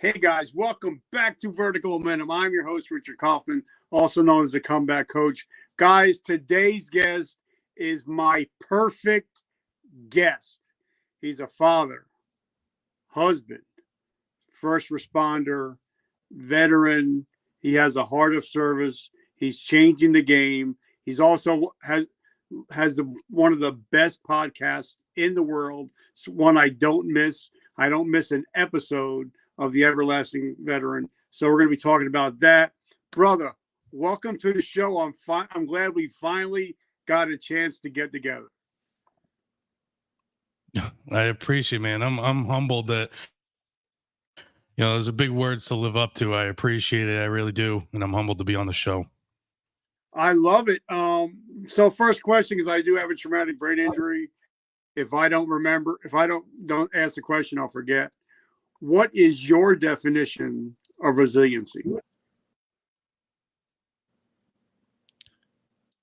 Hey guys, welcome back to Vertical Momentum. I'm your host, Richard Kaufman, also known as the Comeback Coach. Guys, today's guest is my perfect guest. He's a father, husband, first responder, veteran. He has a heart of service. He's changing the game. He's also has one of the best podcasts in the world. It's one I don't miss. I don't miss an episode of the Everlasting Veteran. So we're going to be talking about that. Brother, welcome to the show. I'm glad we finally got a chance to get together. I appreciate it, man. I'm humbled that, those are big words to live up to. I appreciate it. I really do. And I'm humbled to be on the show. I love it. So first question, because I do have a traumatic brain injury. If I don't ask the question, I'll forget. What is your definition of resiliency?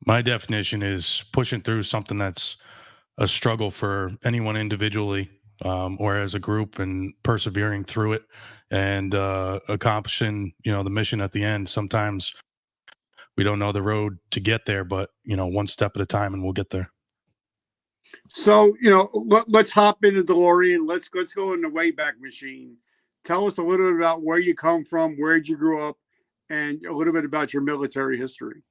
My definition is pushing through something that's a struggle for anyone individually or as a group, and persevering through it and accomplishing, the mission at the end. Sometimes we don't know the road to get there, but, one step at a time and we'll get there. So, let's hop into DeLorean. Let's go in the Wayback Machine. Tell us a little bit about where you come from, where you grew up, and a little bit about your military history.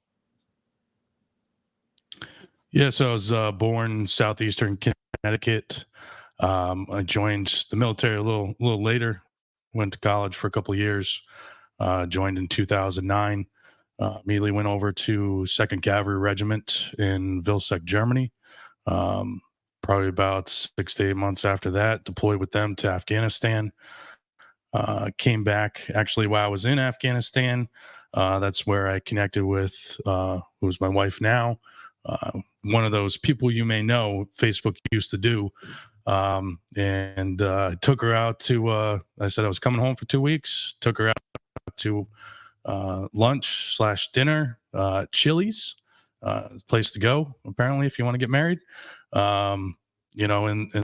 Yeah, so I was born in southeastern Connecticut. I joined the military a little later. Went to college for a couple of years. Joined in 2009. Immediately went over to Second Cavalry Regiment in Vilseck, Germany. Probably about 6 to 8 months after that, deployed with them to Afghanistan. Came back actually while I was in Afghanistan. That's where I connected with who's my wife now. One of those people you may know, Facebook used to do. And took her out to, I said I was coming home for 2 weeks, took her out to lunch/dinner, Chili's, place to go, apparently, if you want to get married. And the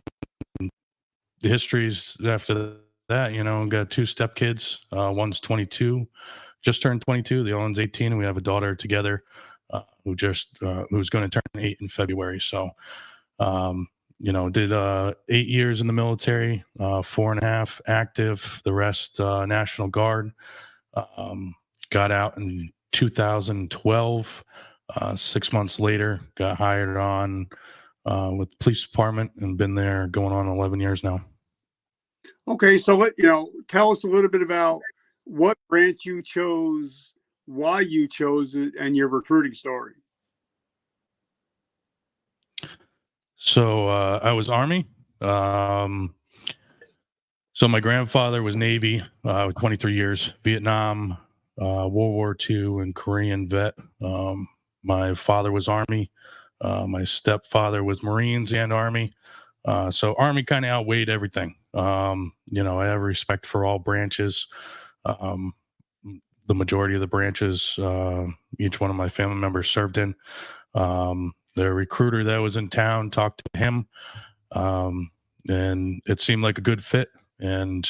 histories after that, got 2 stepkids. One's 22, just turned 22. The other one's 18, and we have a daughter together who's going to turn 8 in February. So, did 8 years in the military, 4.5 active, the rest National Guard. Got out in 2012. 6 months later, got hired on with the police department and been there going on 11 years now. Okay, so tell us a little bit about what branch you chose, why you chose it, and your recruiting story. So I was Army. So my grandfather was Navy, 23 years, Vietnam, World War II, and Korean vet. My father was Army. My stepfather was Marines and Army. So Army kind of outweighed everything. I have respect for all branches. The majority of the branches, each one of my family members served in. The recruiter that was in town talked to him, and it seemed like a good fit. And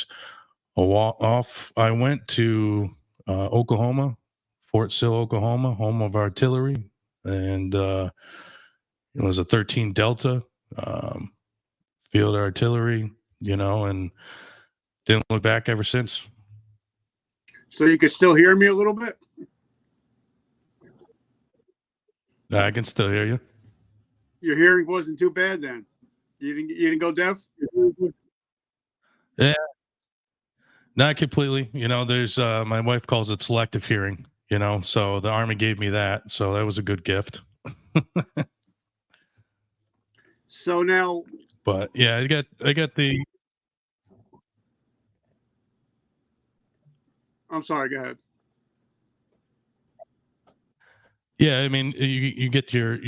off I went to Oklahoma, Fort Sill, Oklahoma, home of artillery, and it was a 13 Delta field artillery, and didn't look back ever since. So you can still hear me a little bit? I can still hear you. Your hearing wasn't too bad then. You didn't go deaf? Yeah, not completely. There's my wife calls it selective hearing. So the Army gave me that, so that was a good gift. So now, but yeah, I got the. I'm sorry. Go ahead. Yeah, I mean, you get your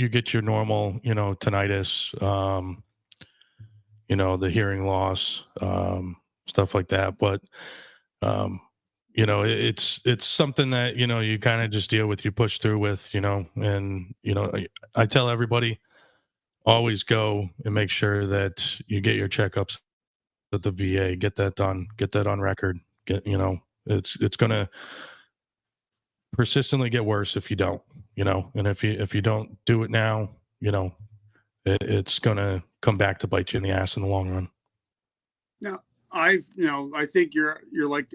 normal, tinnitus, the hearing loss, stuff like that. But it's something that you kind of just deal with, you push through with, and I tell everybody, always go and make sure that you get your checkups at the VA, get that done, get that on record, It's going to persistently get worse if you don't, and if you don't do it now, it's going to come back to bite you in the ass in the long run. Now, I think you're like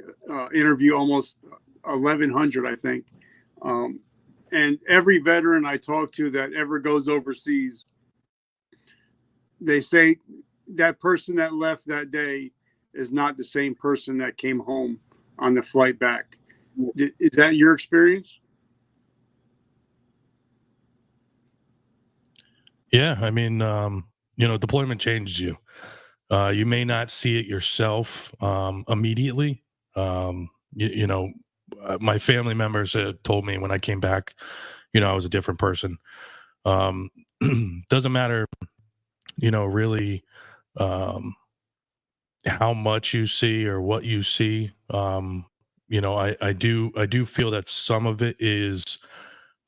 interview almost 1,100, I think. And every veteran I talk to that ever goes overseas, they say that person that left that day is not the same person that came home on the flight back. Is that your experience? Yeah. I mean, deployment changes you. You may not see it yourself immediately. My family members had told me when I came back, I was a different person. Um, doesn't matter, really um, how much you see or what you see. I do feel that some of it is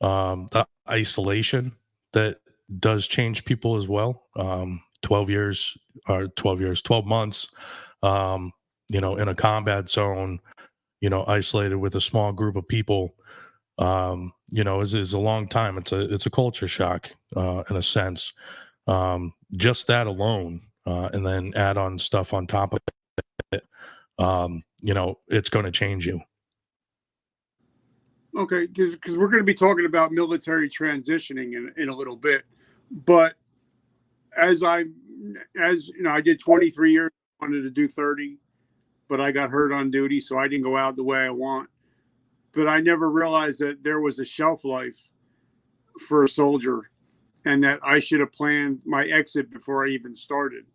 the isolation that does change people as well. 12 months, um, in a combat zone, isolated with a small group of people, is a long time. It's a culture shock, in a sense. Just that alone, and then add on stuff on top of it, it's going to change you. Okay, because we're going to be talking about military transitioning in a little bit, but as I did 23 years, wanted to do 30, but I got hurt on duty, so I didn't go out the way I want. But I never realized that there was a shelf life for a soldier, and that I should have planned my exit before I even started.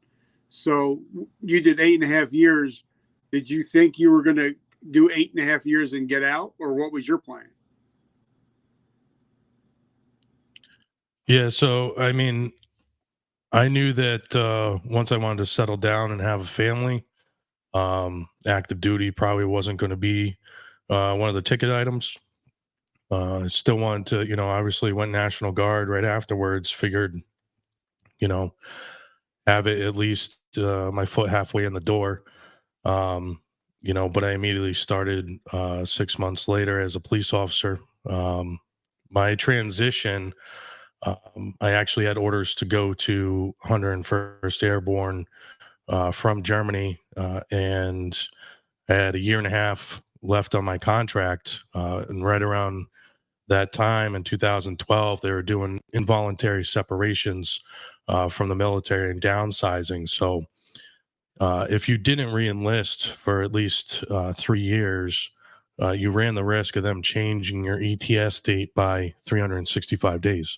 So you did 8.5 years. Did you think you were going to do 8.5 years and get out, or what was your plan? Yeah. So, I mean, I knew that once I wanted to settle down and have a family, active duty probably wasn't going to be one of the ticket items. I still wanted to, obviously went National Guard right afterwards, figured, you know, have it at least my foot halfway in the door. Um, but I immediately started 6 months later as a police officer. My transition, I actually had orders to go to 101st Airborne from Germany, and I had a year and a half left on my contract. And right around that time in 2012, they were doing involuntary separations from the military and downsizing. So if you didn't reenlist for at least 3 years, you ran the risk of them changing your ETS date by 365 days.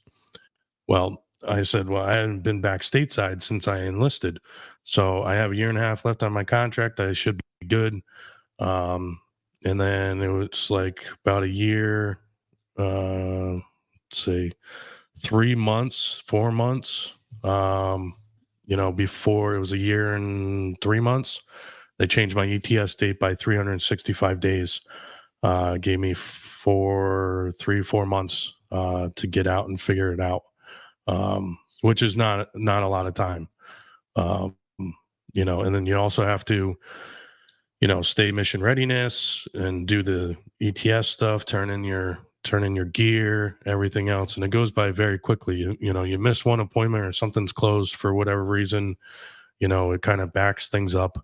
Well, I said, well, I hadn't been back stateside since I enlisted. So I have a year and a half left on my contract. I should be good. Um, and then it was like about a year, let's say 3 months, 4 months, before it was a year and 3 months, they changed my ETS date by 365 days. Gave me 4 months to get out and figure it out, which is not a lot of time. Um, and then you also have to, stay mission readiness and do the ETS stuff, turn in your gear, everything else, and it goes by very quickly. You miss one appointment or something's closed for whatever reason, it kind of backs things up.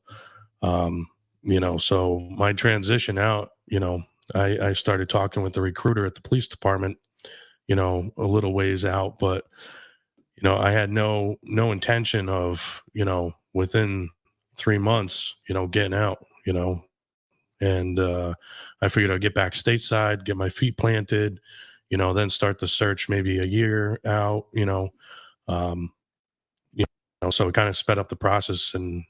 So my transition out, I started talking with the recruiter at the police department, a little ways out, but I had no intention of, within 3 months, getting out, and I figured I'd get back stateside, get my feet planted, then start the search maybe a year out, um, so it kind of sped up the process and,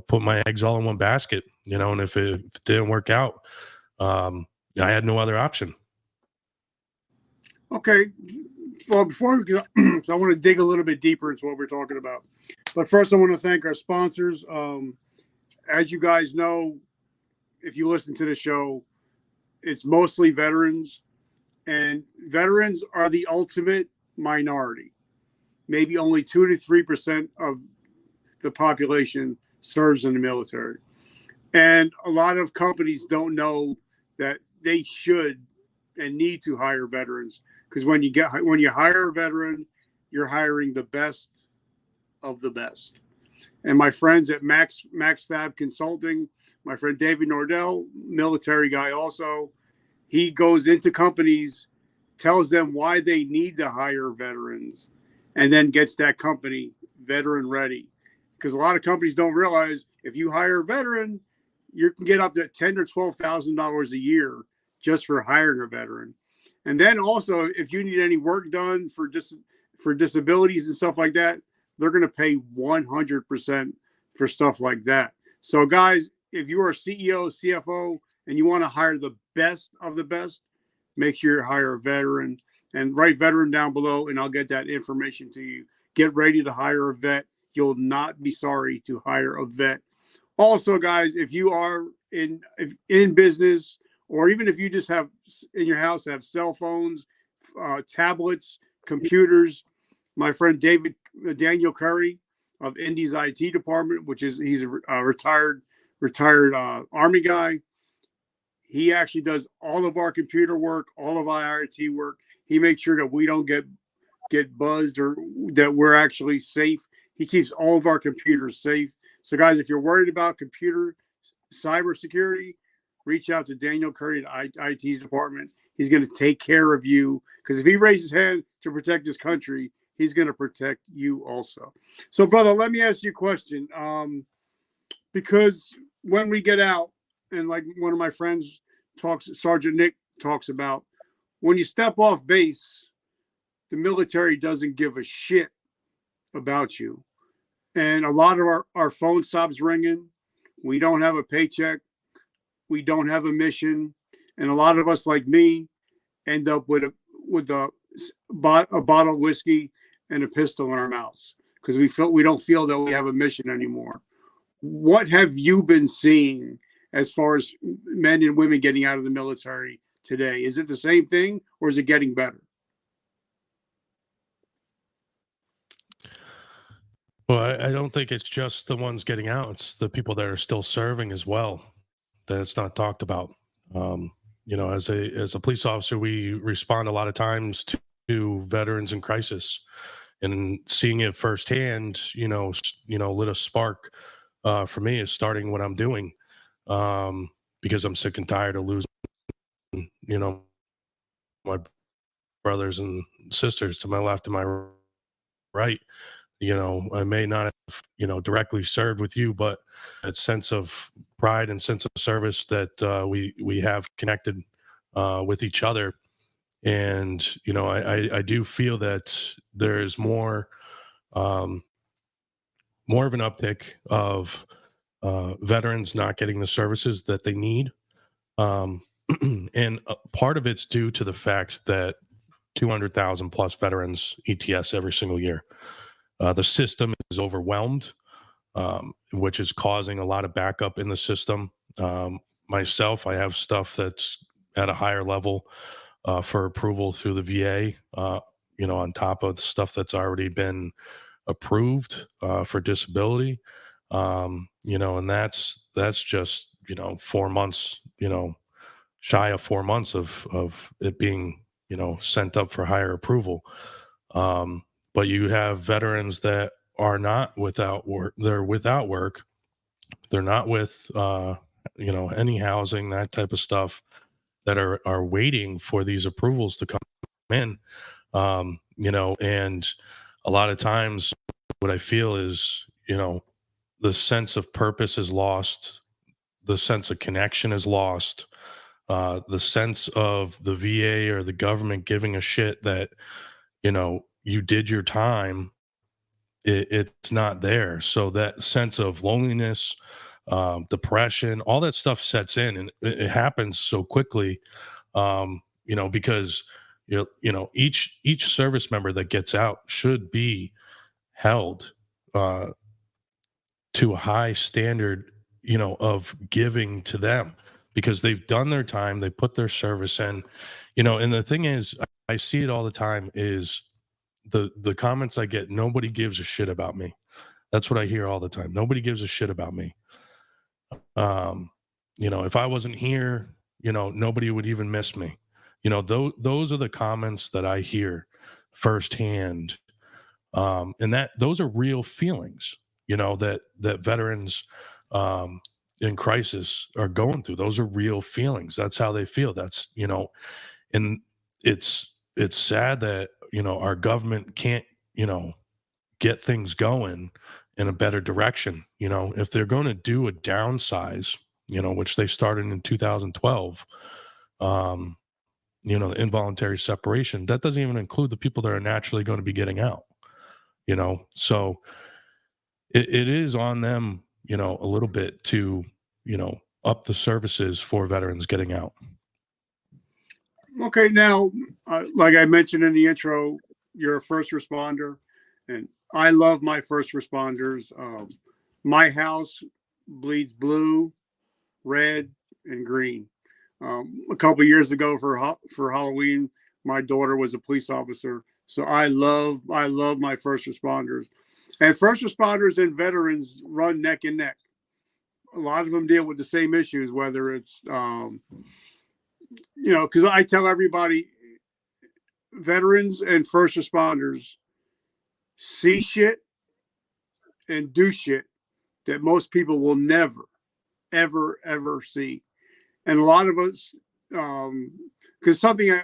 put my eggs all in one basket, and if it didn't work out, um, I had no other option. Okay. Well, before we go, so I want to dig a little bit deeper into what we're talking about. But first, I want to thank our sponsors. As you guys know, if you listen to the show, it's mostly veterans, and veterans are the ultimate minority. Maybe only 2 to 3% of the population serves in the military. And a lot of companies don't know that they should and need to hire veterans, because when you hire a veteran, you're hiring the best of the best. And my friends at Max Fab Consulting, my friend David Nordell, military guy also, he goes into companies, tells them why they need to hire veterans, and then gets that company veteran ready. Because a lot of companies don't realize if you hire a veteran, you can get up to $10,000 or $12,000 a year just for hiring a veteran. And then also, if you need any work done for disabilities and stuff like that, they're going to pay 100% for stuff like that. So, guys, if you are a CEO, CFO, and you want to hire the best of the best, make sure you hire a veteran, and write veteran down below, and I'll get that information to you. Get ready to hire a vet. You'll not be sorry to hire a vet. Also, guys, if you are in business, or even if you just have in your house have cell phones, tablets, computers, my friend Daniel Curry of Indy's IT department, he's a retired Army guy. He actually does all of our computer work, all of our IT work. He makes sure that we don't get buzzed, or that we're actually safe. He keeps all of our computers safe. So, guys, if you're worried about computer cybersecurity, reach out to Daniel Curry at IT's department. He's going to take care of you, because if he raises his hand to protect his country, he's going to protect you also. So, brother, let me ask you a question. Because when we get out, and like one of my friends Sergeant Nick talks about, when you step off base, the military doesn't give a shit about you. And a lot of our phone stops ringing. We don't have a paycheck. We don't have a mission. And a lot of us, like me, end up with a bottle of whiskey and a pistol in our mouths, because we don't feel that we have a mission anymore. What have you been seeing as far as men and women getting out of the military today? Is it the same thing, or is it getting better? Well, I don't think it's just the ones getting out. It's the people that are still serving as well, that it's not talked about. As a police officer, we respond a lot of times to veterans in crisis, and seeing it firsthand, lit a spark for me is starting what I'm doing, because I'm sick and tired of losing, my brothers and sisters to my left and my right. I may not have, directly served with you, but that sense of pride and sense of service that we have connected with each other. And, I do feel that there's more of an uptick of veterans not getting the services that they need. And part of it's due to the fact that 200,000 plus veterans ETS every single year. The system is overwhelmed, which is causing a lot of backup in the system. Myself, I have stuff that's at a higher level for approval through the VA, on top of the stuff that's already been approved for disability. And that's just 4 months, shy of 4 months of it being sent up for higher approval. But you have veterans that are not without work. They're without work. They're not with any housing, that type of stuff, that are waiting for these approvals to come in. And a lot of times what I feel is, the sense of purpose is lost, the sense of connection is lost, the sense of the VA or the government giving a shit that, you did your time, it's not there. So that sense of loneliness, depression, all that stuff sets in, and it happens so quickly. Because each service member that gets out should be held to a high standard, of giving to them, because they've done their time, they put their service in, and the thing is, I see it all the time, is the comments I get, nobody gives a shit about me. That's what I hear all the time. Nobody gives a shit about me. Um, if I wasn't here, nobody would even miss me. Those are the comments that I hear firsthand. And that those are real feelings, that veterans in crisis are going through. Those are real feelings. That's how they feel. And it's sad that, our government can't, get things going in a better direction. If they're going to do a downsize, which they started in 2012, um, the involuntary separation, that doesn't even include the people that are naturally going to be getting out, so it is on them, a little bit to, up the services for veterans getting out. Okay, now, like I mentioned in the intro, you're a first responder, and I love my first responders. My house bleeds blue, red, and green. A couple years ago for Halloween, my daughter was a police officer, so I love my first responders, and first responders and veterans run neck and neck. A lot of them deal with the same issues, whether it's because I tell everybody, veterans and first responders see shit and do shit that most people will never, ever, ever see. And a lot of us, because something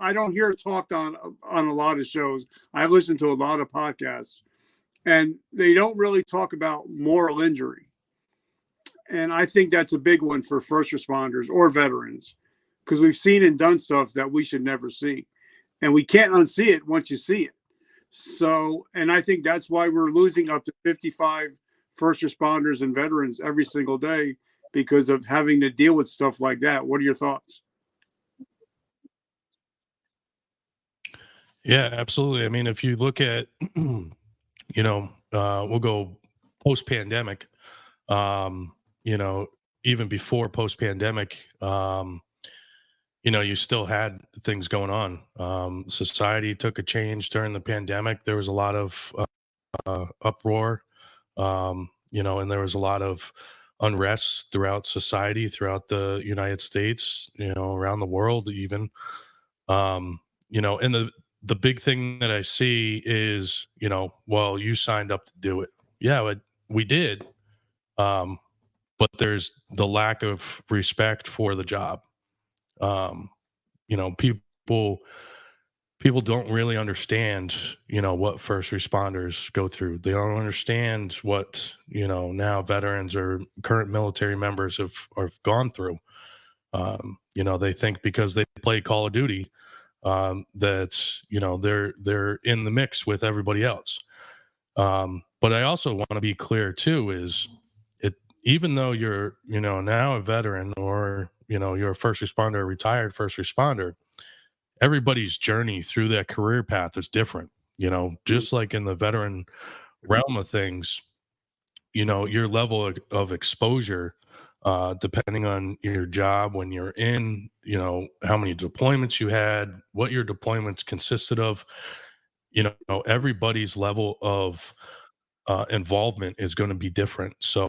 I don't hear talked on a lot of shows. I listen to a lot of podcasts, and they don't really talk about moral injury. And I think that's a big one for first responders or veterans, because we've seen and done stuff that we should never see, and we can't unsee it once you see it. So, and I think that's why we're losing up to 55 first responders and veterans every single day because of having to deal with stuff like that. What are your thoughts? Yeah, absolutely. I mean, if you look at, we'll go post pandemic, um, you know, even before post pandemic, you still had things going on. Society took a change during the pandemic. There was a lot of uproar, and there was a lot of unrest throughout society, throughout the United States, around the world, even. And the big thing that I see is, well, you signed up to do it. Yeah, we did. Um, but there's the lack of respect for the job. Um, people don't really understand, what first responders go through. They don't understand what, now veterans or current military members have gone through. They think because they play Call of Duty, that they're in the mix with everybody else. But I also want to be clear too, is it even though you're, now a veteran, or, you're a first responder, a retired first responder, everybody's journey through that career path is different. Just like in the veteran realm of things, your level of exposure, depending on your job when you're in, how many deployments you had, what your deployments consisted of, everybody's level of involvement is going to be different. So,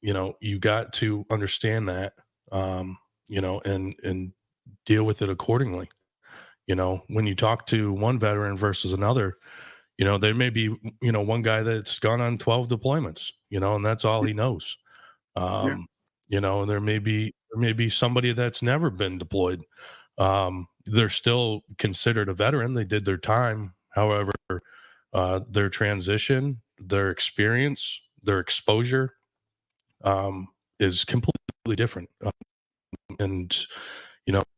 you got to understand that, and deal with it accordingly. When you talk to one veteran versus another, there may be, one guy that's gone on 12 deployments, and that's all he knows. Yeah. Um, there may be somebody that's never been deployed. They're still considered a veteran. They did their time. However, their transition, their experience, their exposure, is completely different. And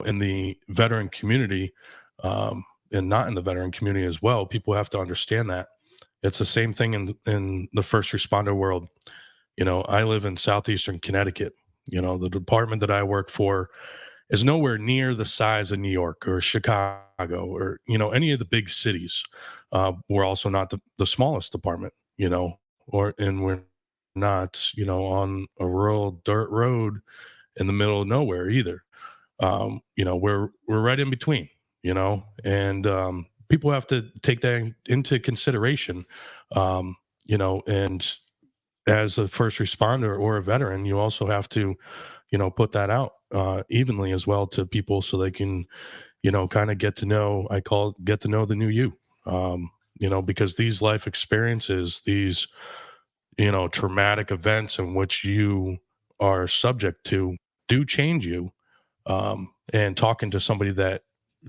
in the veteran community, and not in the veteran community as well, people have to understand that it's the same thing in the first responder world. I live in southeastern Connecticut. The department that I work for is nowhere near the size of New York or Chicago or any of the big cities. We're also not the smallest department, and we're not on a rural dirt road in the middle of nowhere either. We're right in between, and people have to take that into consideration, and as a first responder or a veteran, you also have to, put that out evenly as well to people so they can, kind of get to know, get to know the new you. Because these life experiences, these, traumatic events in which you are subject to do change you. And talking to somebody that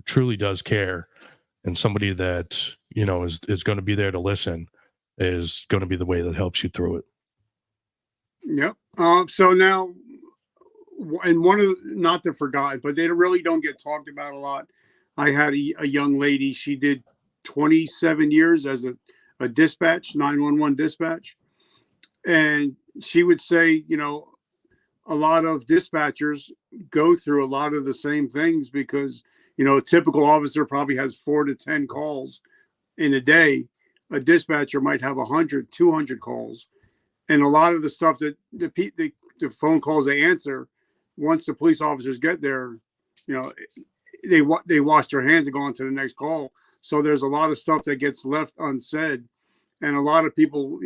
truly does care and somebody that, is going to be there to listen is going to be the way that helps you through it. Yep. So now, and one of the, not to forget, but they really don't get talked about a lot. I had a young lady. She did 27 years as a dispatch, 911 dispatch, and she would say, a lot of dispatchers go through a lot of the same things because, a typical officer probably has 4 to 10 calls in a day. A dispatcher might have 100, 200 calls. And a lot of the stuff that the phone calls they answer, once the police officers get there, they wash their hands and go on to the next call. So there's a lot of stuff that gets left unsaid. And a lot of people,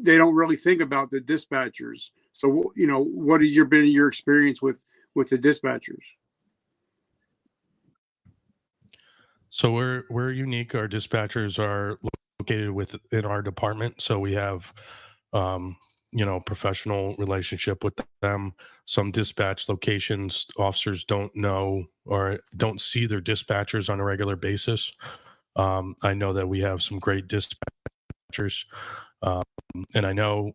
they don't really think about the dispatchers. So, what has been your experience with the dispatchers? So we're unique. Our dispatchers are located within our department. So we have, professional relationship with them. Some dispatch locations, officers don't know or don't see their dispatchers on a regular basis. I know that we have some great dispatchers, and I know,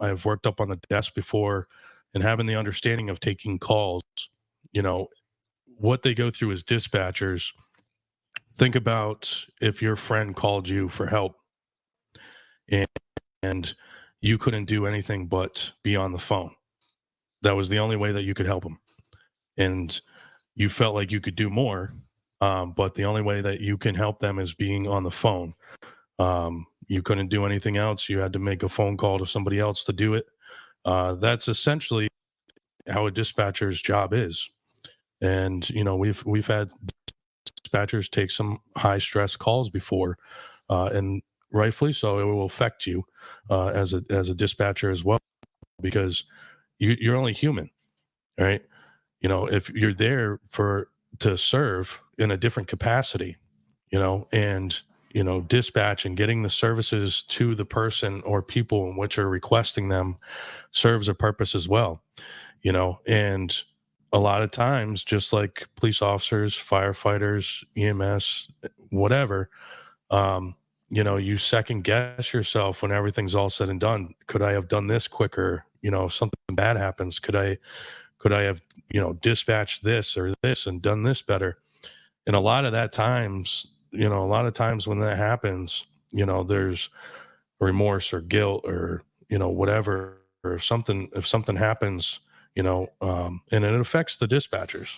I've worked up on the desk before and having the understanding of taking calls, you know, what they go through as dispatchers. Think about if your friend called you for help and, and you couldn't do anything but be on the phone. That was the only way that you could help them. And you felt like you could do more, but the only way that you can help them is being on the phone. You couldn't do anything else. You had to make a phone call to somebody else to do it. That's essentially how a dispatcher's job is. And we've had dispatchers take some high stress calls before, and rightfully so. It will affect you as a dispatcher as well, because you're only human, right? If you're there to serve in a different capacity, and dispatch and getting the services to the person or people in which are requesting them serves a purpose as well. And a lot of times, just like police officers, firefighters, EMS, whatever, you second guess yourself when everything's all said and done. Could I have done this quicker? If something bad happens, could I have, dispatched this or this and done this better? And a lot of times when that happens, there's remorse or guilt or, whatever, or if something happens, and it affects the dispatchers.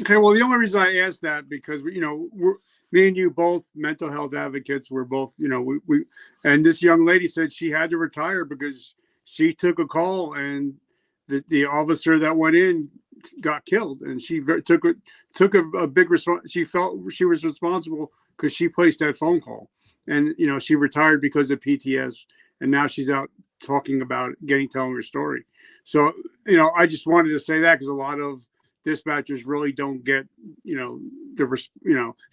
Okay, well, the only reason I asked that because me and you both mental health advocates. We're both, we and this young lady said she had to retire because she took a call and the officer that went in got killed, and she took a big response. She felt she was responsible because she placed that phone call, and she retired because of PTS, and now she's out talking about telling her story. So I just wanted to say that because a lot of dispatchers really don't get they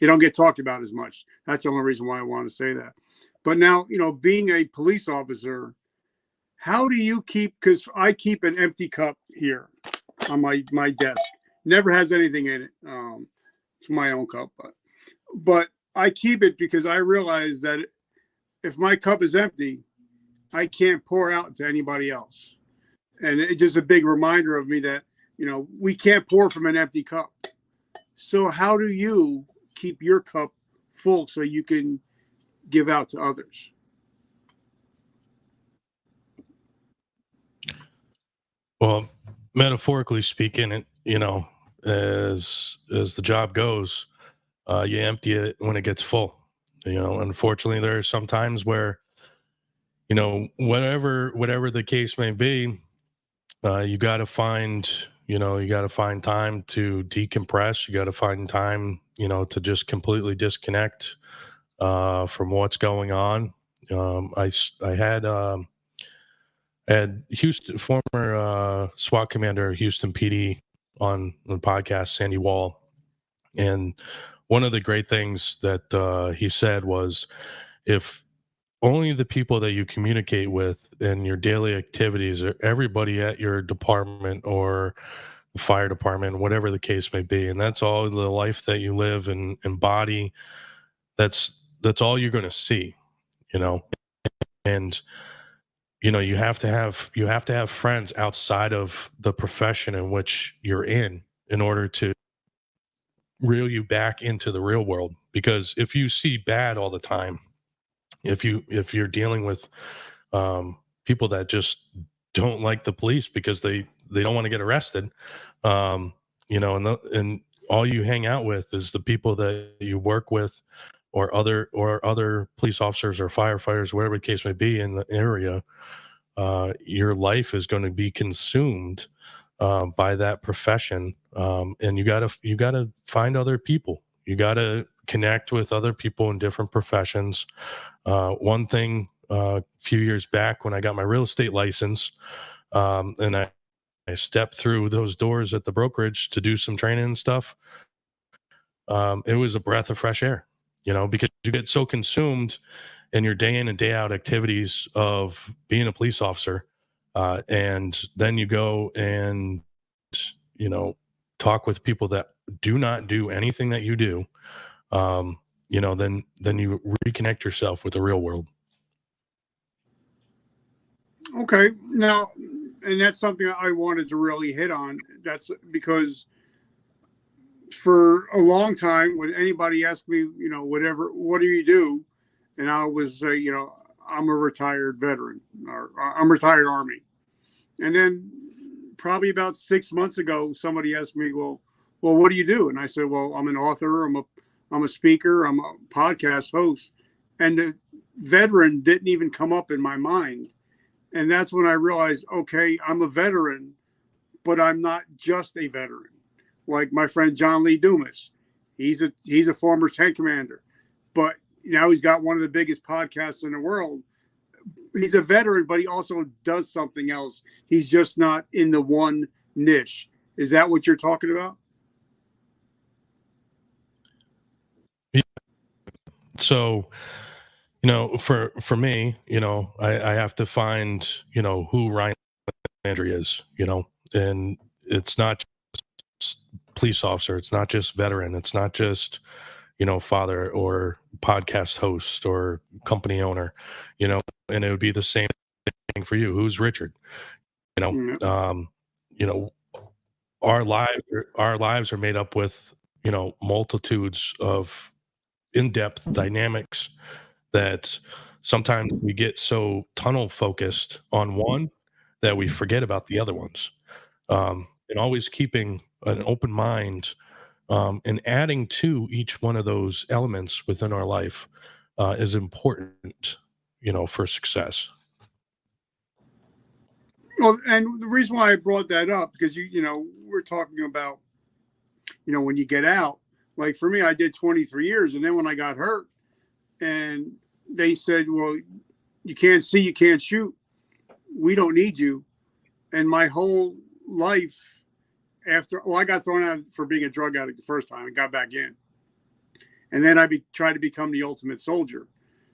don't get talked about as much. That's the only reason why I want to say that. But now being a police officer, how do you keep, because I keep an empty cup here on my desk, never has anything in it. It's my own cup, but I keep it because I realize that if my cup is empty, I can't pour out to anybody else. And it's just a big reminder of me that we can't pour from an empty cup. So how do you keep your cup full so you can give out to others? Well, metaphorically speaking, as the job goes, you empty it when it gets full. Unfortunately, there are some times where, whatever the case may be, you got to find, time to decompress. You got to find time, to just completely disconnect, from what's going on. I had Houston, former SWAT commander, Houston PD, on the podcast, Sandy Wall. And one of the great things that he said was, if only the people that you communicate with in your daily activities, or everybody at your department or the fire department, whatever the case may be, and that's all the life that you live and embody, that's all you're going to see, you know. And you have to have friends outside of the profession in which you're in order to reel you back into the real world. Because if you see bad all the time, if you're dealing with people that just don't like the police because they don't want to get arrested, and all you hang out with is the people that you work with, or other police officers or firefighters, whatever the case may be in the area. Your life is going to be consumed by that profession, and you gotta find other people. You gotta connect with other people in different professions. One thing, a few years back when I got my real estate license, and I stepped through those doors at the brokerage to do some training and stuff, it was a breath of fresh air, because you get so consumed in your day in and day out activities of being a police officer, and then you go and you know talk with people that do not do anything that you do. Then you reconnect yourself with the real world. Okay. Now, and that's something I wanted to really hit on. That's because for a long time, when anybody asked me, what do you do? And I was, I'm a retired veteran, or I'm retired Army. And then probably about 6 months ago, somebody asked me, well, what do you do? And I said, well, I'm an author. I'm a speaker. I'm a podcast host. And the veteran didn't even come up in my mind. And that's when I realized, okay, I'm a veteran, but I'm not just a veteran. Like my friend John Lee Dumas, he's a former tank commander, but now he's got one of the biggest podcasts in the world. He's a veteran, but he also does something else. He's just not in the one niche. Is that what you're talking about? So, for me, I have to find, who Ryan Landry is, and it's not just police officer, it's not just veteran, it's not just, father or podcast host or company owner, and it would be the same thing for you. Who's Richard? You know, Yeah. you know, our lives are made up with, multitudes of in-depth dynamics that sometimes we get so tunnel focused on one that we forget about the other ones. And always keeping an open mind, and adding to each one of those elements within our life is important, for success. Well, and the reason why I brought that up, because we're talking about, when you get out, like for me, I did 23 years. And then when I got hurt and they said, well, you can't see, you can't shoot, we don't need you. And my whole life I got thrown out for being a drug addict the first time and got back in. And then I tried to become the ultimate soldier.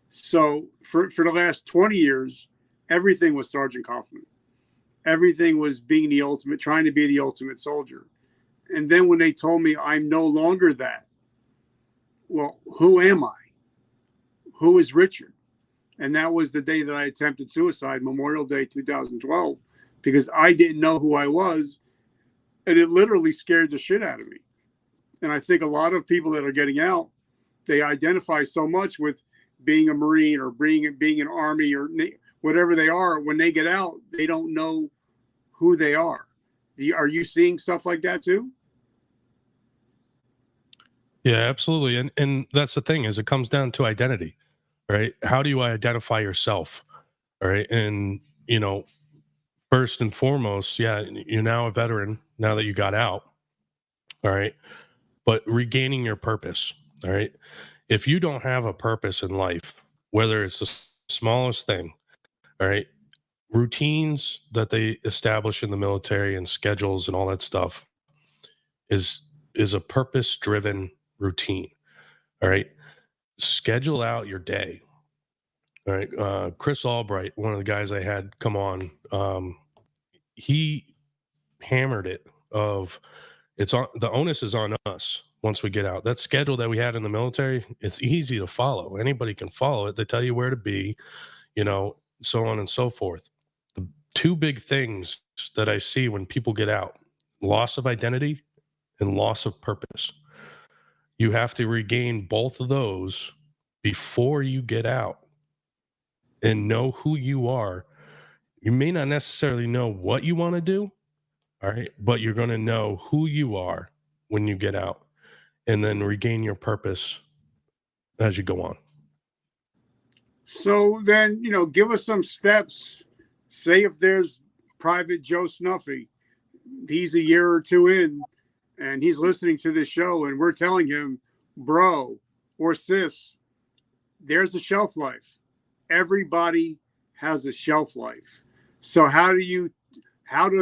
So for the last 20 years, everything was Sergeant Kaufman. Everything was being the ultimate, trying to be the ultimate soldier. And then when they told me I'm no longer that, well, who am I? Who is Richard? And that was the day that I attempted suicide, Memorial Day 2012, because I didn't know who I was. And it literally scared the shit out of me. And I think a lot of people that are getting out, they identify so much with being a Marine or being an Army or whatever they are. When they get out, they don't know who they are. Are you seeing stuff like that too? Yeah, absolutely. And that's the thing, is it comes down to identity, right? How do you identify yourself? All right. And, first and foremost, yeah, you're now a veteran now that you got out. All right. But regaining your purpose. All right. If you don't have a purpose in life, whether it's the smallest thing, all right, routines that they establish in the military and schedules and all that stuff is a purpose driven routine. All right. Schedule out your day. All right. Chris Albright, one of the guys I had come on, he hammered it of it's on the onus is on us once we get out. That schedule that we had in the military, it's easy to follow. Anybody can follow it. They tell you where to be, so on and so forth. The two big things that I see when people get out: loss of identity and loss of purpose. You have to regain both of those before you get out and know who you are. You may not necessarily know what you want to do, all right, but you're going to know who you are when you get out and then regain your purpose as you go on. So then, give us some steps. Say if there's Private Joe Snuffy, he's a year or two in, and he's listening to this show, and we're telling him, bro or sis, there's a shelf life. Everybody has a shelf life. So how do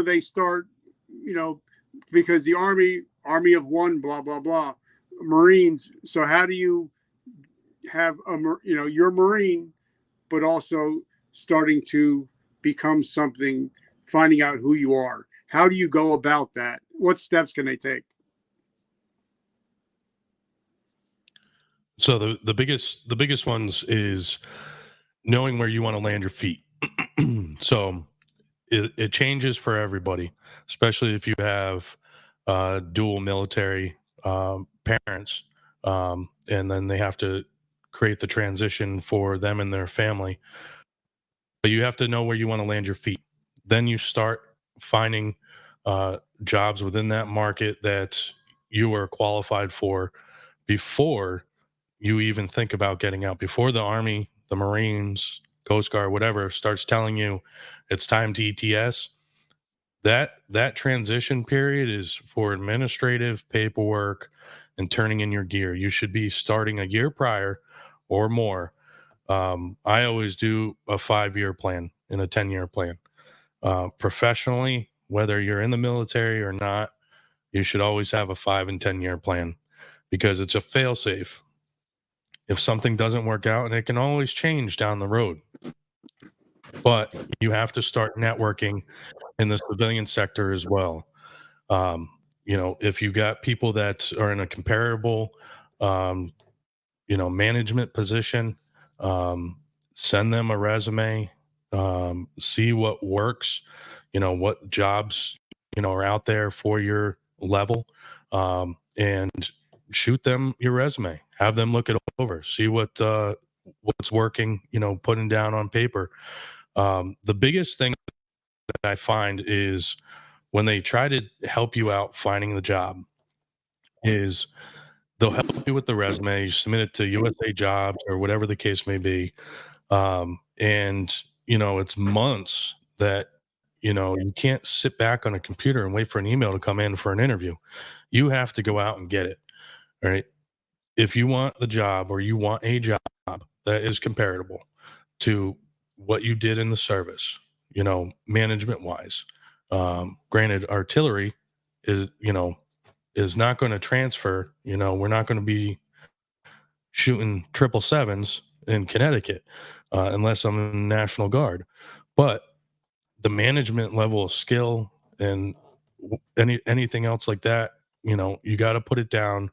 they start, because the army of one, blah, blah, blah, Marines. So how do you have you're a Marine, but also starting to become something, finding out who you are? How do you go about that? What steps can they take? So the biggest ones is knowing where you want to land your feet. So it changes for everybody, especially if you have dual military parents, and then they have to create the transition for them and their family. But you have to know where you want to land your feet. Then you start finding jobs within that market that you are qualified for before you even think about getting out. Before the Army, the Marines, Coast Guard, whatever, starts telling you it's time to ETS, that transition period is for administrative paperwork and turning in your gear. You should be starting a year prior or more. I always do a 5-year plan and a 10-year plan. Professionally, whether you're in the military or not, you should always have a 5 and 10-year plan because it's a fail safe. If something doesn't work out, and it can always change down the road, but you have to start networking in the civilian sector as well. If you got people that are in a comparable, management position, send them a resume, see what works, what jobs, are out there for your level, and shoot them your resume, have them look it over, see what's working, putting down on paper. The biggest thing that I find is when they try to help you out finding the job is they'll help you with the resume, you submit it to USA Jobs or whatever the case may be. And it's months that you can't sit back on a computer and wait for an email to come in for an interview. You have to go out and get it. All right. If you want the job or you want a job that is comparable to what you did in the service, management wise. Granted, artillery is not going to transfer. We're not going to be shooting 777s in Connecticut unless I'm in the National Guard. But the management level of skill and anything else like that, you got to put it down.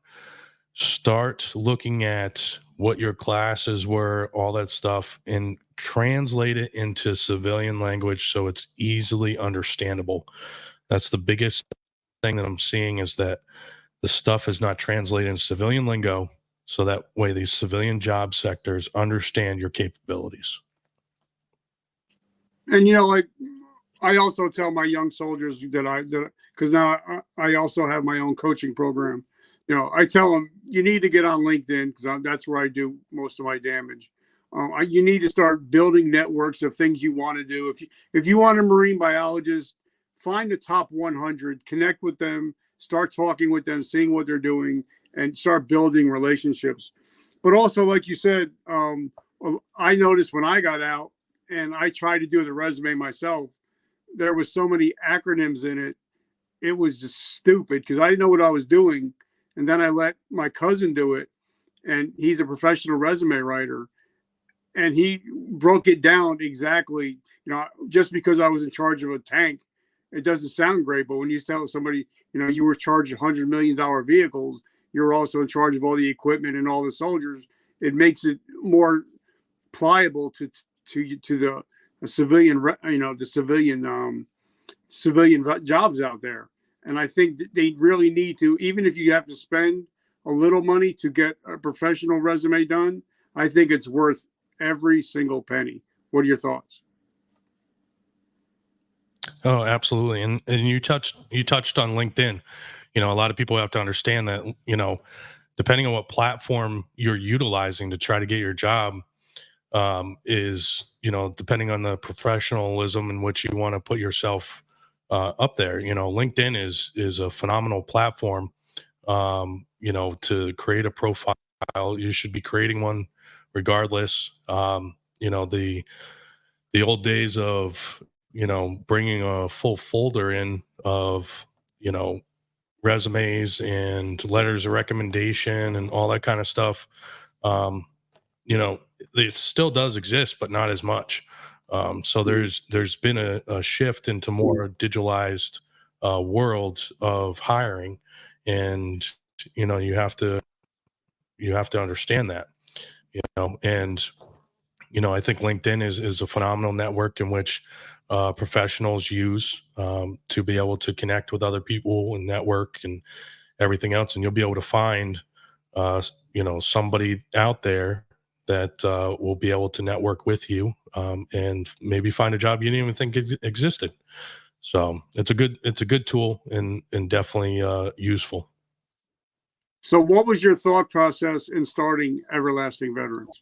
Start looking at what your classes were, all that stuff, and translate it into civilian language so it's easily understandable. That's the biggest thing that I'm seeing is that the stuff is not translated in civilian lingo, so that way these civilian job sectors understand your capabilities. And like I also tell my young soldiers that because now I also have my own coaching program. I tell them you need to get on LinkedIn because that's where I do most of my damage. You need to start building networks of things you want to do. If you want a marine biologist, find the top 100, connect with them, start talking with them, seeing what they're doing, and start building relationships. But also, like you said, I noticed when I got out and I tried to do the resume myself, there was so many acronyms in it. It was just stupid because I didn't know what I was doing. And then I let my cousin do it, and he's a professional resume writer, and he broke it down exactly. Just because I was in charge of a tank, it doesn't sound great. But when you tell somebody, you were charged $100 million vehicles, you're also in charge of all the equipment and all the soldiers. It makes it more pliable to the civilian, the civilian jobs out there. And I think they really need to, even if you have to spend a little money to get a professional resume done, I think it's worth every single penny. What are your thoughts? Oh, absolutely. And you touched on LinkedIn. A lot of people have to understand that, depending on what platform you're utilizing to try to get your job, is, depending on the professionalism in which you want to put yourself up there. LinkedIn is a phenomenal platform. To create a profile, you should be creating one regardless. The old days of, bringing a full folder in of, you know, resumes and letters of recommendation and all that kind of stuff. Um, it still does exist, but not as much. So there's been a shift into more digitalized world of hiring, and you have to understand that. And I think LinkedIn is a phenomenal network in which professionals use to be able to connect with other people and network and everything else, and you'll be able to find somebody out there that will be able to network with you, and maybe find a job you didn't even think existed. So it's a good tool, and definitely useful. So, what was your thought process in starting Everlasting Veterans?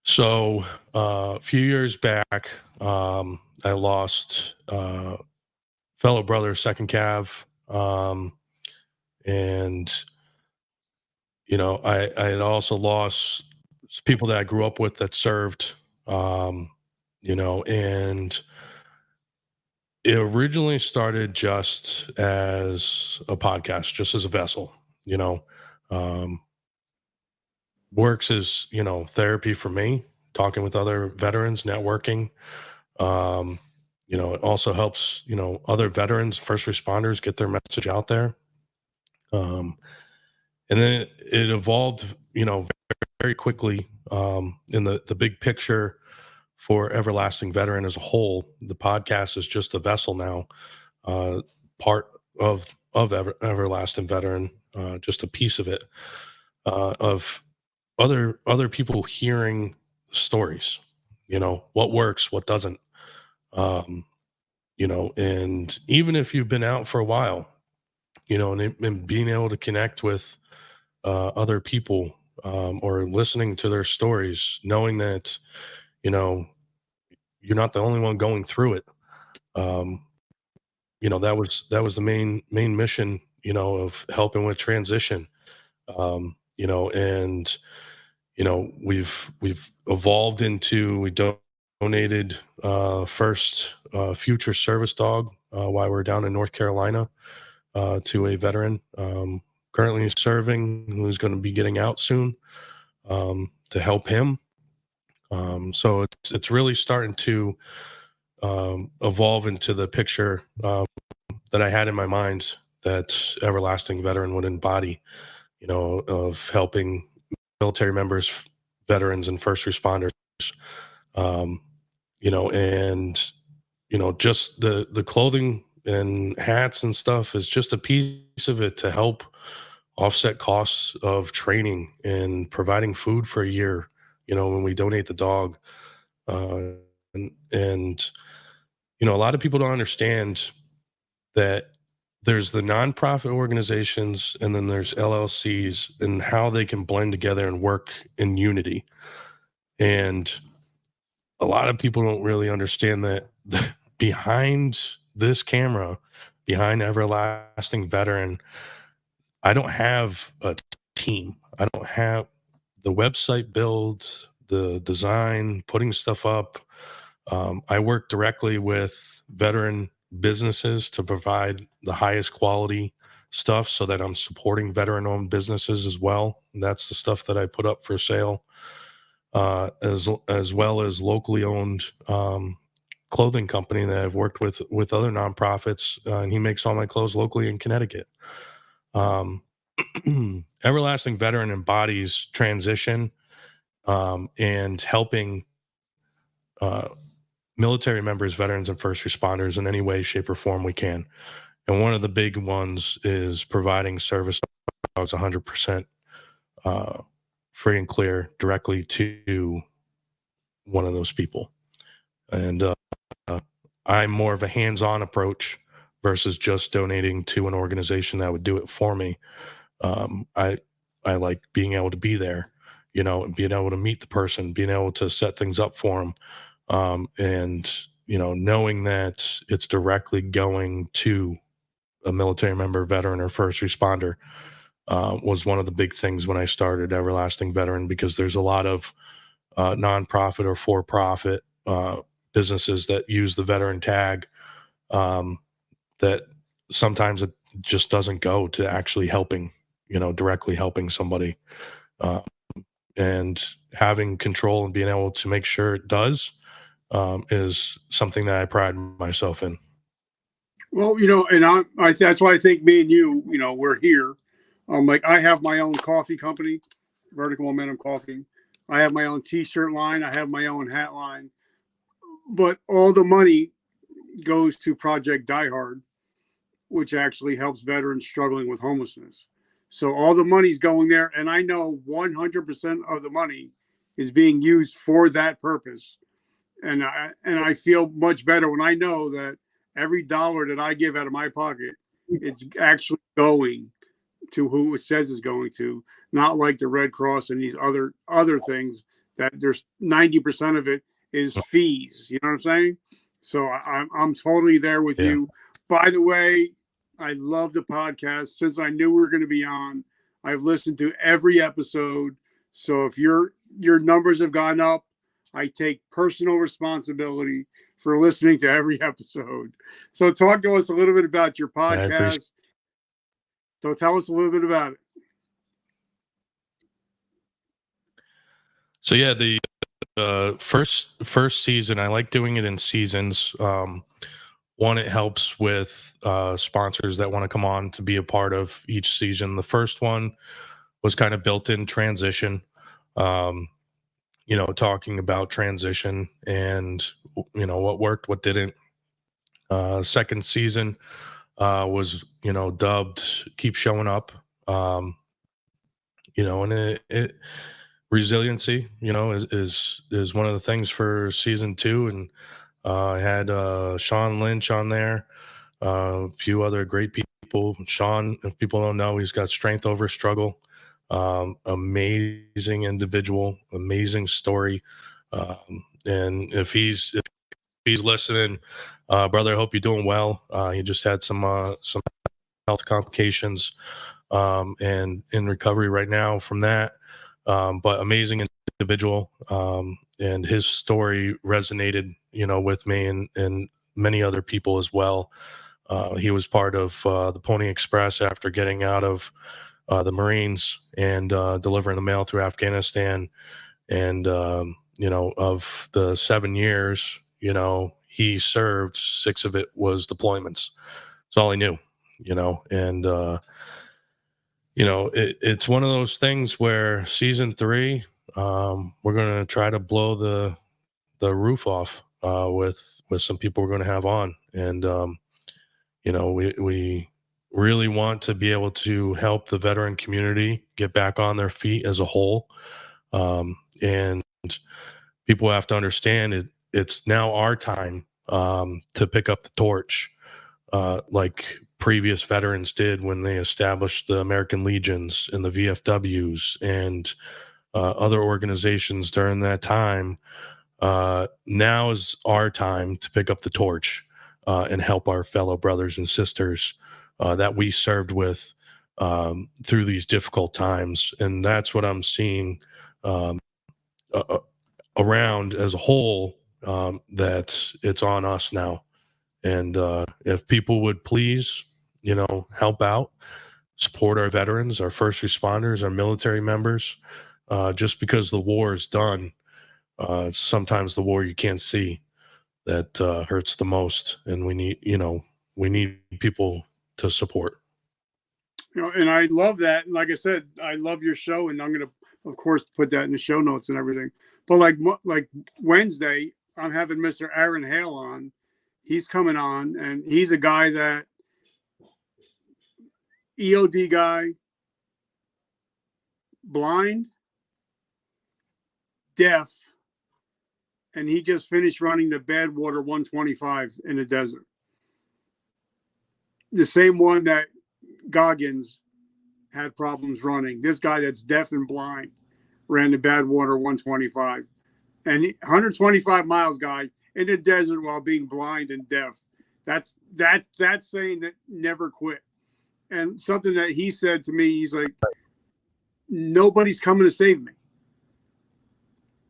So a few years back, I lost fellow brother, second Cav, and I had also lost people that I grew up with that served, and it originally started just as a podcast, just as a vessel, you know, um, works as, therapy for me, talking with other veterans, networking. Um, it also helps, other veterans, first responders get their message out there. Um, and then it evolved, very quickly, in the big picture for Everlasting Veteran as a whole. The podcast is just a vessel now, part of Everlasting Veteran, just a piece of it, of other people hearing stories. What works, what doesn't. Um, and even if you've been out for a while, and being able to connect with other people, or listening to their stories, knowing that, you know, you're not the only one going through it. Um, that was the main mission, of helping with transition. And we've evolved into we donated first future service dog while we're down in North Carolina, to a veteran currently serving who's going to be getting out soon, to help him. So it's really starting to evolve into the picture that I had in my mind that Everlasting Veteran would embody, of helping military members, veterans, and first responders. Um, and just the clothing and hats and stuff is just a piece of it to help offset costs of training and providing food for a year. When we donate the dog, uh, and a lot of people don't understand that there's the nonprofit organizations and then there's LLCs and how they can blend together and work in unity. And a lot of people don't really understand that behind this camera, behind Everlasting Veteran, I don't have a team. I don't have the website build, the design, putting stuff up. I work directly with veteran businesses to provide the highest quality stuff so that I'm supporting veteran owned businesses as well. And that's the stuff that I put up for sale, as well as locally owned clothing company that I've worked with other nonprofits, and he makes all my clothes locally in Connecticut. Um, Everlasting Veteran embodies transition, and helping uh, military members, veterans, and first responders in any way, shape, or form we can. And one of the big ones is providing service dogs 100% free and clear directly to one of those people. And I'm more of a hands-on approach versus just donating to an organization that would do it for me. I like being able to be there, and being able to meet the person, being able to set things up for them, and knowing that it's directly going to a military member, veteran, or first responder, was one of the big things when I started Everlasting Veteran, because there's a lot of nonprofit or for-profit businesses that use the veteran tag, um, that sometimes it just doesn't go to actually helping, directly helping somebody. Uh, and having control and being able to make sure it does, is something that I pride myself in. Well, and that's why I think me and you, we're here. Like I have my own coffee company, Vertical Momentum Coffee. I have my own T-shirt line. I have my own hat line. But all the money goes to Project Die Hard, which actually helps veterans struggling with homelessness. So all the money's going there, and I know 100% of the money is being used for that purpose. And I feel much better when I know that every dollar that I give out of my pocket, it's actually going to who it says is going to, not like the Red Cross and these other things that there's 90% of it is fees. You know what I'm saying? So I'm totally there with Yeah. you. By the way, I love the podcast. Since I knew we were going to be on, I've listened to every episode. So if your numbers have gone up, I take personal responsibility for listening to every episode. So talk to us a little bit about your podcast. So tell us a little bit about it. So yeah, the first season, I like doing it in seasons. One, it helps with sponsors that want to come on to be a part of each season. The first one was kind of built in transition, talking about transition and what worked, what didn't. Second season was dubbed "Keep Showing Up," and it resiliency, is one of the things for season 2, and I had Sean Lynch on there, a few other great people. Sean, if people don't know, he's got strength over struggle. Amazing individual, amazing story. And if he's listening, brother, I hope you're doing well. He just had some health complications, and in recovery right now from that. But amazing individual, and his story resonated, with me and many other people as well. He was part of the Pony Express after getting out of the Marines and delivering the mail through Afghanistan. And, of the 7 years, he served, 6 of it was deployments. That's all he knew, and, it's one of those things where season 3, we're going to try to blow the roof off with some people we're going to have on. And, we really want to be able to help the veteran community get back on their feet as a whole. And people have to understand it's now our time, to pick up the torch, like previous veterans did when they established the American Legions and the VFWs and other organizations during that time. Now is our time to pick up the torch and help our fellow brothers and sisters that we served with through these difficult times. And that's what I'm seeing um, around as a whole, that it's on us now. And if people would please, help out, support our veterans, our first responders, our military members, just because the war is done. Sometimes the war you can't see that hurts the most, and we need people to support. And I love that. And like I said, I love your show, and I'm gonna, of course, put that in the show notes and everything. But like Wednesday, I'm having Mr. Aaron Hale on. He's coming on, and he's a guy that EOD guy, blind, deaf, and he just finished running the Badwater 125 in the desert. The same one that Goggins had problems running. This guy that's deaf and blind ran the Badwater 125. And 125 miles guy in the desert while being blind and deaf. That's saying that never quit. And something that he said to me, he's like, nobody's coming to save me.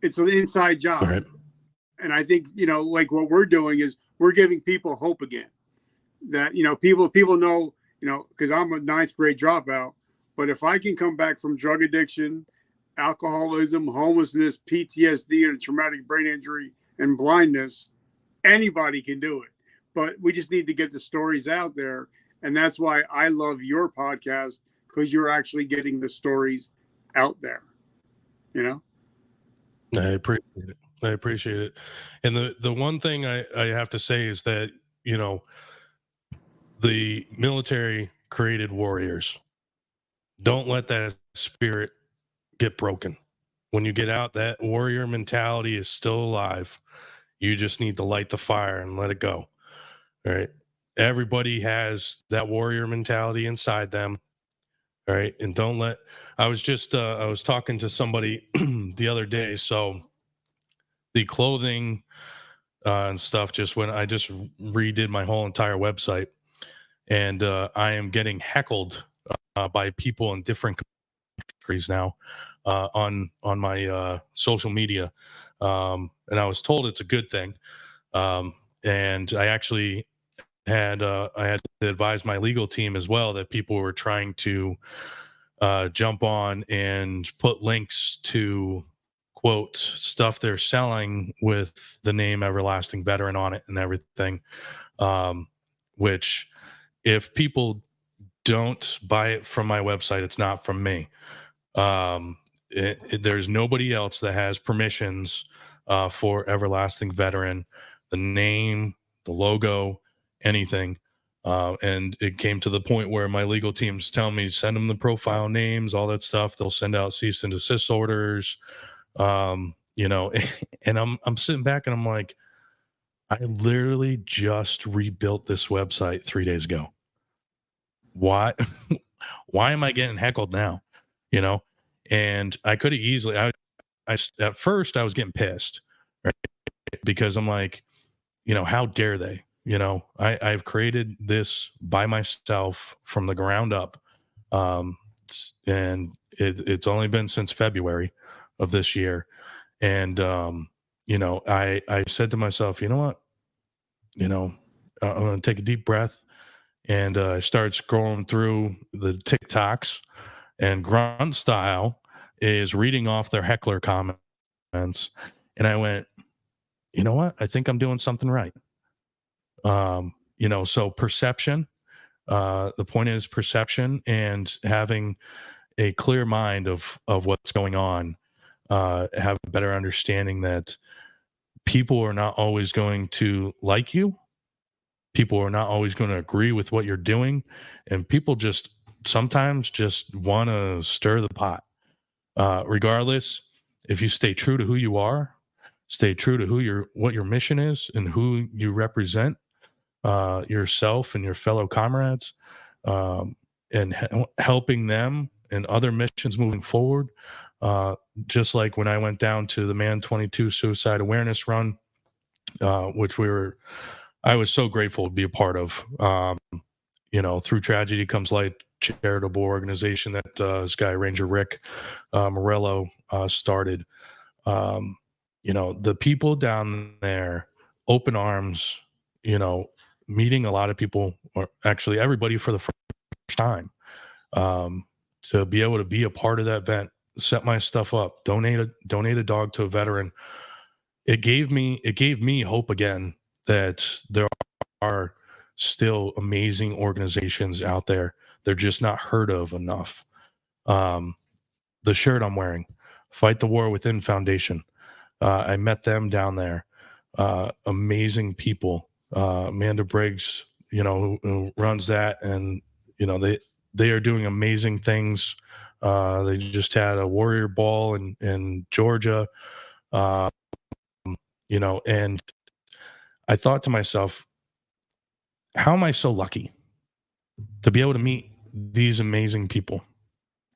It's an inside job. Right. And I think, like what we're doing is we're giving people hope again. That, people know, because I'm a 9th grade dropout, but if I can come back from drug addiction, alcoholism, homelessness, PTSD, and a traumatic brain injury and blindness, anybody can do it. But we just need to get the stories out there. And that's why I love your podcast, because you're actually getting the stories out there. I appreciate it. And the one thing I have to say is that, the military created warriors. Don't let that spirit get broken. When you get out, that warrior mentality is still alive. You just need to light the fire and let it go. All right. Everybody has that warrior mentality inside them. All right. And don't let, I was talking to somebody the other day. So the clothing and stuff I just redid my whole entire website, and I am getting heckled by people in different countries now on my social media. And I was told it's a good thing. And I actually I had to advise my legal team as well that people were trying to jump on and put links to quote stuff they're selling with the name Everlasting Veteran on it and everything. Which if people don't buy it from my website, it's not from me. There's nobody else that has permissions for Everlasting Veteran, the name, the logo, anything. And it came to the point where my legal team's telling me, send them the profile names, all that stuff. They'll send out cease and desist orders. And I'm sitting back and I'm like, I literally just rebuilt this website 3 days ago. Why am I getting heckled now? And I could have easily, I at first I was getting pissed, right? Because I'm like, how dare they? I've created this by myself from the ground up. And it's only been since February of this year. And, I said to myself, you know what? I'm going to take a deep breath. And I started scrolling through the TikToks, and Grunt Style is reading off their heckler comments. And I went, you know what? I think I'm doing something right. So perception, the point is perception, and having a clear mind of what's going on, have a better understanding that people are not always going to like you. People are not always going to agree with what you're doing, and people just sometimes just want to stir the pot. Regardless, if you stay true to who you are, stay true to what your mission is and who you represent, yourself and your fellow comrades, and helping them and other missions moving forward. Just like when I went down to the Man 22 Suicide Awareness Run, which I was so grateful to be a part of. Through tragedy comes light, charitable organization that this guy Ranger Rick Morello started. The people down there, open arms, meeting a lot of people, or actually everybody for the first time, to be able to be a part of that event, set my stuff up, donate a dog to a veteran. It gave me hope again that there are still amazing organizations out there. They're just not heard of enough. The shirt I'm wearing, Fight the War Within Foundation. I met them down there. Amazing people. Amanda Briggs, who runs that, and they are doing amazing things. They just had a Warrior Ball in Georgia. And I thought to myself, how am I so lucky to be able to meet these amazing people?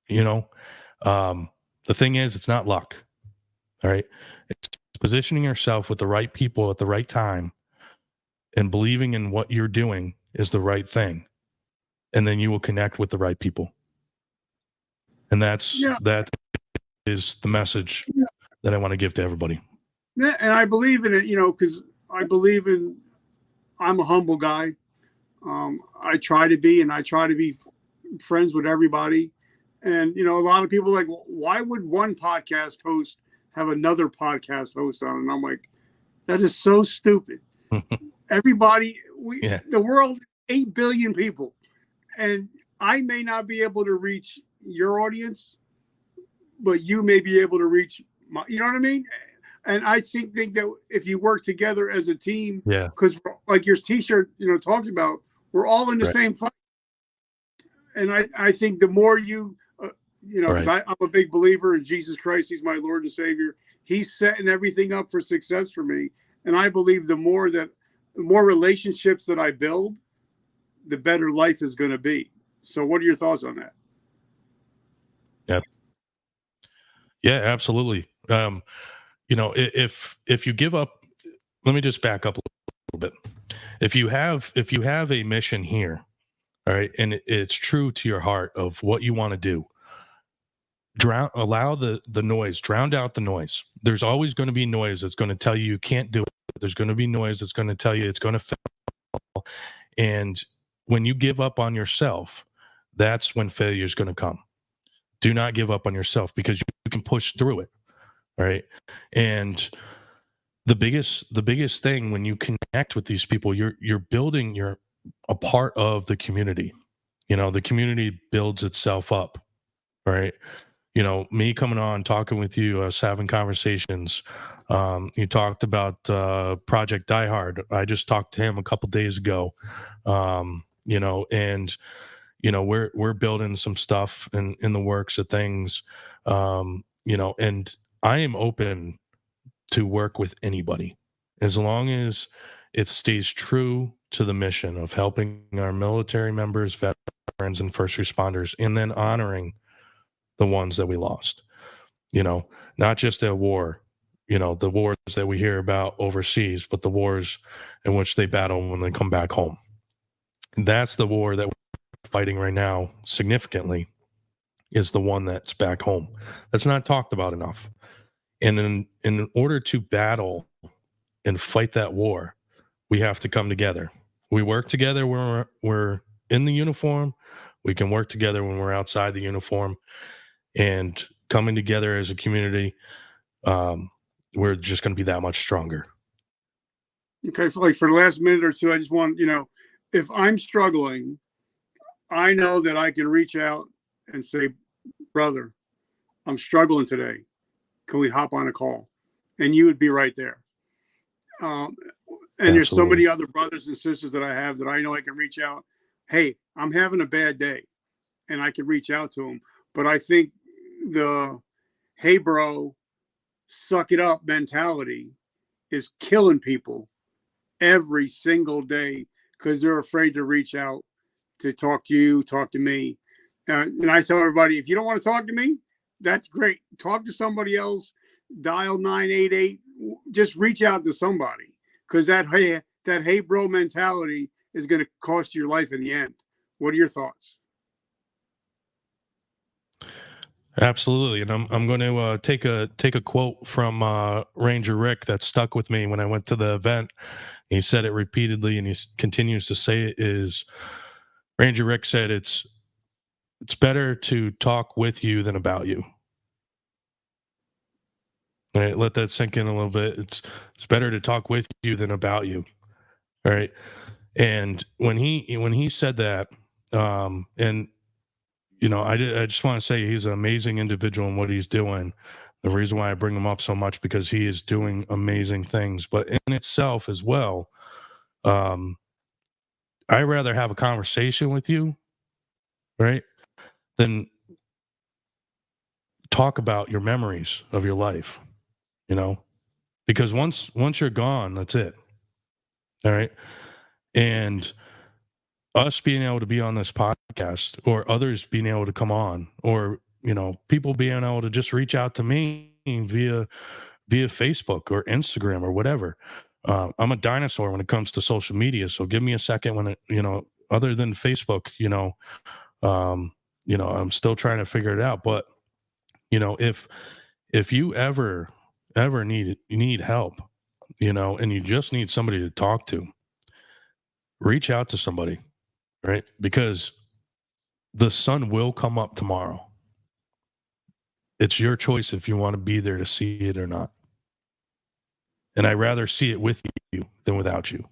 The thing is, it's not luck. All right. It's positioning yourself with the right people at the right time and believing in what you're doing is the right thing. And then you will connect with the right people. And that is the message that I want to give to everybody. Yeah, and I believe in it, because I'm a humble guy. I try to be friends with everybody. And, a lot of people are like, well, why would one podcast host have another podcast host on? And I'm like, that is so stupid. Everybody, the world, 8 billion people. And I may not be able to reach your audience, but you may be able to reach my, you know what I mean? And I think that if you work together as a team, because like your t-shirt, talks about, we're all in the same fight. And I think the more you, because I'm a big believer in Jesus Christ. He's my Lord and Savior. He's setting everything up for success for me. And I believe the more relationships that I build, the better life is going to be. So what are your thoughts on that? Yeah, absolutely. If you give up, let me just back up a little bit. If you have a mission here, all right, and it's true to your heart of what you want to do, allow the noise, drown out the noise. There's always going to be noise that's going to tell you can't do it. There's going to be noise that's going to tell you it's going to fail. And when you give up on yourself, that's when failure is going to come. Do not give up on yourself, because you can push through it. All right. And the biggest thing when you connect with these people, you're building, you're a part of the community. The community builds itself up. Right. Me coming on, talking with you, us having conversations. You talked about Project Die Hard. I just talked to him a couple days ago. We're building some stuff in the works of things. And I am open to work with anybody as long as it stays true to the mission of helping our military members, veterans, and first responders, and then honoring the ones that we lost. Not just at war, the wars that we hear about overseas, but the wars in which they battle when they come back home. And that's the war that we're fighting right now significantly, is the one that's back home. That's not talked about enough. And in order to battle and fight that war, we have to come together. We work together when we're in the uniform. We can work together when we're outside the uniform. And coming together as a community, we're just going to be that much stronger. Okay, for the last minute or two, I just want, if I'm struggling, I know that I can reach out and say, brother, I'm struggling today. Can we hop on a call? And you would be right there. And there's so many other brothers and sisters that I have that I know I can reach out. Hey, I'm having a bad day, and I can reach out to them. But I think the, hey, bro, suck it up mentality is killing people every single day because they're afraid to reach out, to talk to you, talk to me. And I tell everybody, if you don't want to talk to me, that's great. Talk to somebody else. Dial 988. Just reach out to somebody, because that hey bro mentality is going to cost your life in the end. What are your thoughts? Absolutely, and I'm going to take a quote from Ranger Rick that stuck with me when I went to the event. He said it repeatedly, and he continues to say it. Is Ranger Rick said it's better to talk with you than about you. All right, let that sink in a little bit. It's better to talk with you than about you. All right, and when he said that, and I just want to say he's an amazing individual in what he's doing. The reason why I bring him up so much because he is doing amazing things, but in itself as well, um, I rather have a conversation with you, right, than talk about your memories of your life. You know, because once you're gone, that's it. All right, and us being able to be on this podcast, or others being able to come on, or people being able to just reach out to me via Facebook or Instagram or whatever. I'm a dinosaur when it comes to social media, so give me a second when other than Facebook, um, I'm still trying to figure it out. But if you ever need help, and you just need somebody to talk to, reach out to somebody, right? Because the sun will come up tomorrow. It's your choice if you want to be there to see it or not. And I'd rather see it with you than without you.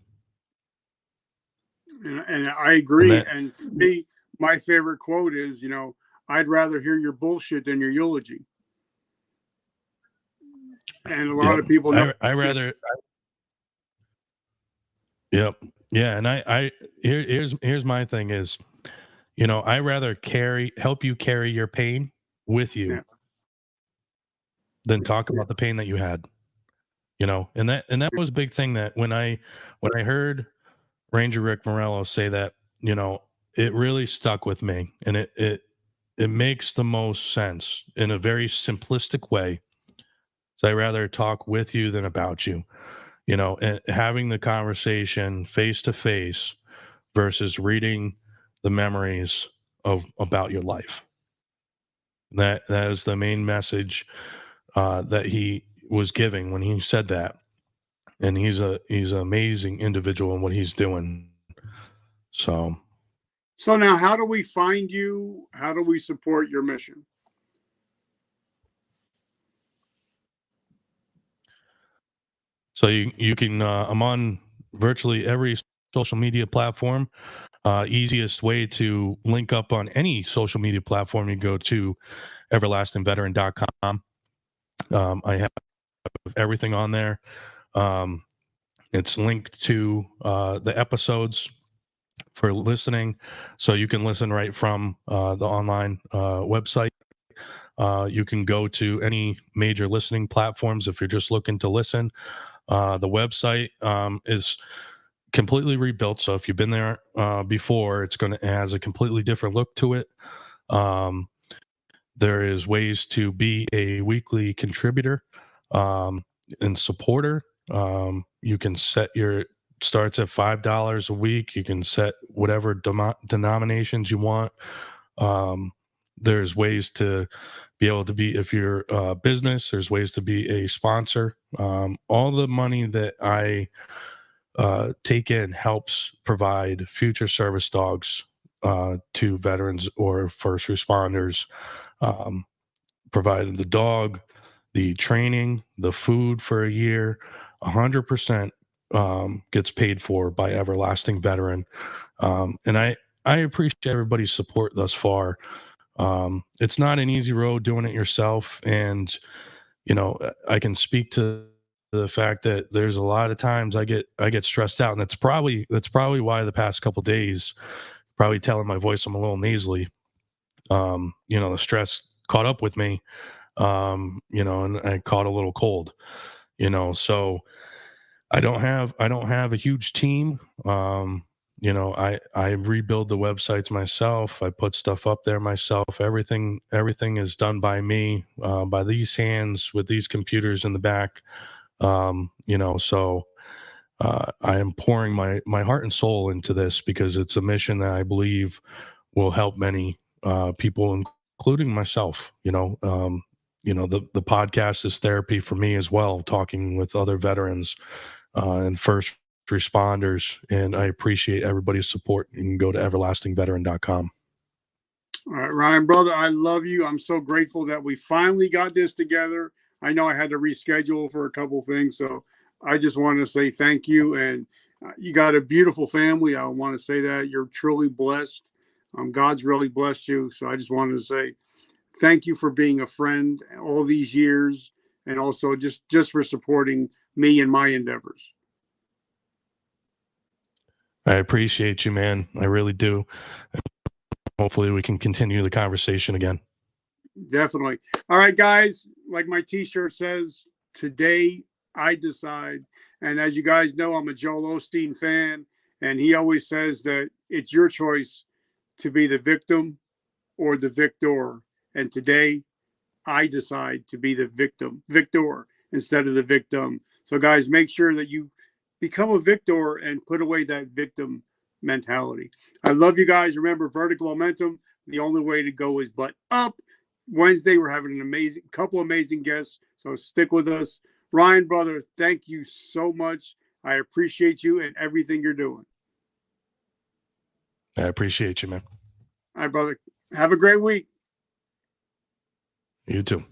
And I agree. And for me, my favorite quote is, I'd rather hear your bullshit than your eulogy. And a lot of people know. I rather. Yep. Yeah. And here's my thing is, I rather help you carry your pain with you than talk about the pain that you had. And that was a big thing that when I heard Ranger Rick Morello say that, it really stuck with me, and it makes the most sense in a very simplistic way. So I rather talk with you than about you, and having the conversation face to face versus reading the memories about your life. That is the main message that he was giving when he said that. And he's an amazing individual in what he's doing. So now how do we find you? How do we support your mission? So you can I'm on virtually every social media platform. Easiest way to link up on any social media platform, you go to everlastingveteran.com. I have everything on there. It's linked to the episodes for listening, so you can listen right from the online website. You can go to any major listening platforms if you're just looking to listen. The website is completely rebuilt, so if you've been there before, it has a completely different look to it. There is ways to be a weekly contributor and supporter. You can set starts at $5 a week. You can set whatever denominations you want. There's ways to be able to be, if you're a business, there's ways to be a sponsor. All the money that I take in helps provide future service dogs to veterans or first responders. Provided the dog, the training, the food for a year, 100% gets paid for by Everlasting Veteran. And I appreciate everybody's support thus far. It's not an easy road doing it yourself. And, I can speak to the fact that there's a lot of times I get stressed out, and that's probably why the past couple of days, probably telling my voice I'm a little nasally. The stress caught up with me, and I caught a little cold, so I don't have a huge team. I rebuild the websites myself. I put stuff up there myself. Everything is done by me, by these hands with these computers in the back. So I am pouring my heart and soul into this because it's a mission that I believe will help many people, including myself. The podcast is therapy for me as well, talking with other veterans and first responders. And I appreciate everybody's support. You can go to everlastingveteran.com. All right, Ryan, brother, I love you. I'm so grateful that we finally got this together. I know I had to reschedule for a couple things, so I just want to say thank you. And you got a beautiful family. I want to say that you're truly blessed. God's really blessed you. So I just wanted to say thank you for being a friend all these years, and also just for supporting me and my endeavors. I appreciate you, man. I really do. Hopefully we can continue the conversation again. Definitely. All right, guys, like my t-shirt says, today I decide. And as you guys know, I'm a Joel Osteen fan, and he always says that it's your choice to be the victim or the victor. And today I decide to be the victor instead of the victim. So guys, make sure that you become a victor and put away that victim mentality. I love you guys. Remember, vertical momentum, the only way to go is but up. Wednesday, we're having a couple amazing guests, so stick with us. Ryan, brother, thank you so much. I appreciate you and everything you're doing. I appreciate you, man. All right, brother. Have a great week. You too.